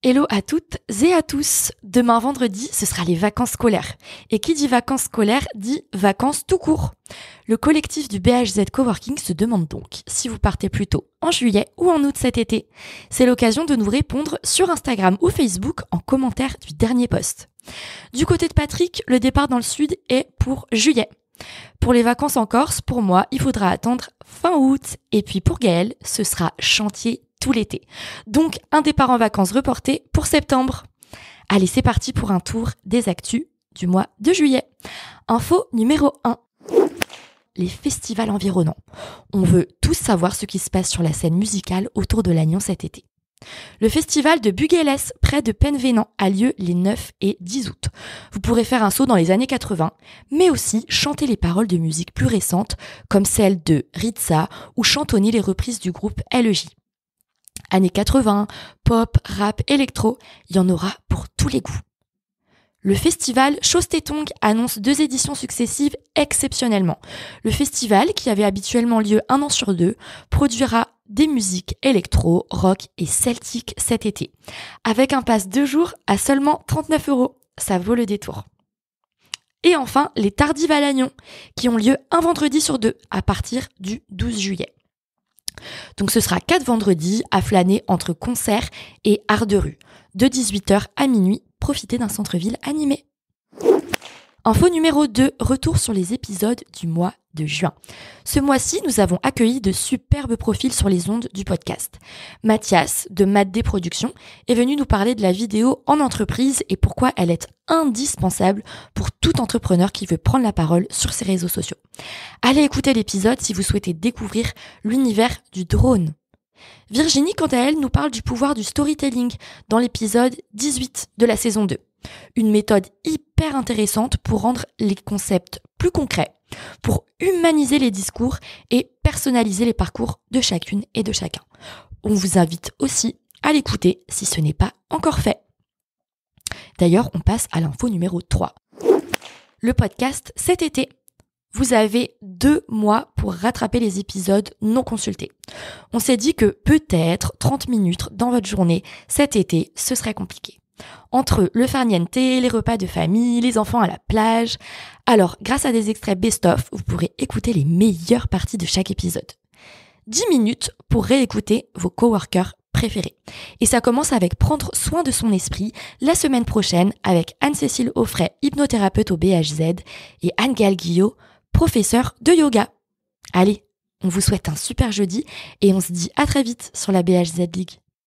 Hello à toutes et à tous. Demain vendredi, ce sera les vacances scolaires. Et qui dit vacances scolaires dit vacances tout court. Le collectif du BHZ Coworking se demande donc si vous partez plutôt en juillet ou en août cet été. C'est l'occasion de nous répondre sur Instagram ou Facebook en commentaire du dernier post. Du côté de Patrick, le départ dans le sud est pour juillet. Pour les vacances en Corse, pour moi, il faudra attendre fin août. Et puis pour Gaël, ce sera chantier tout l'été. Donc un départ en vacances reporté pour septembre. Allez, c'est parti pour un tour des actus du mois de juillet. Info numéro 1. Les festivals environnants. On veut tous savoir ce qui se passe sur la scène musicale autour de Lannion cet été. Le festival de Buguélès, près de Penvénan, a lieu les 9 et 10 août. Vous pourrez faire un saut dans les années 80, mais aussi chanter les paroles de musique plus récentes, comme celles de Ritza, ou chantonner les reprises du groupe LEJ. Années 80, pop, rap, électro, il y en aura pour tous les goûts. Le festival Chose-Tétong annonce 2 éditions successives exceptionnellement. Le festival, qui avait habituellement lieu 1 an sur 2, produira des musiques électro, rock et celtique cet été, avec un pass 2 jours à seulement 39 €. Ça vaut le détour. Et enfin, les Tardives à Lannion, qui ont lieu un vendredi sur 2, à partir du 12 juillet. Donc ce sera 4 vendredis à flâner entre concerts et art de rue. De 18h à minuit, profitez d'un centre-ville animé. Info numéro 2, retour sur les épisodes du mois de juin. Ce mois-ci, nous avons accueilli de superbes profils sur les ondes du podcast. Mathias, de MadD Productions, est venu nous parler de la vidéo en entreprise et pourquoi elle est indispensable pour tout entrepreneur qui veut prendre la parole sur ses réseaux sociaux. Allez écouter l'épisode si vous souhaitez découvrir l'univers du drone. Virginie, quant à elle, nous parle du pouvoir du storytelling dans l'épisode 18 de la saison 2. Une méthode hyper intéressante pour rendre les concepts plus concrets, pour humaniser les discours et personnaliser les parcours de chacune et de chacun. On vous invite aussi à l'écouter si ce n'est pas encore fait. D'ailleurs, on passe à l'info numéro 3. Le podcast cet été. Vous avez 2 mois pour rattraper les épisodes non consultés. On s'est dit que peut-être 30 minutes dans votre journée cet été, ce serait compliqué. Entre le farniente, les repas de famille, les enfants à la plage. Alors, grâce à des extraits best-of, vous pourrez écouter les meilleures parties de chaque épisode. 10 minutes pour réécouter vos coworkers préférés. Et ça commence avec prendre soin de son esprit la semaine prochaine avec Anne-Cécile Offray, hypnothérapeute au BHZ, et Anne-Gaëlle Guillot, professeure de yoga. Allez, on vous souhaite un super jeudi et on se dit à très vite sur la BHZ League.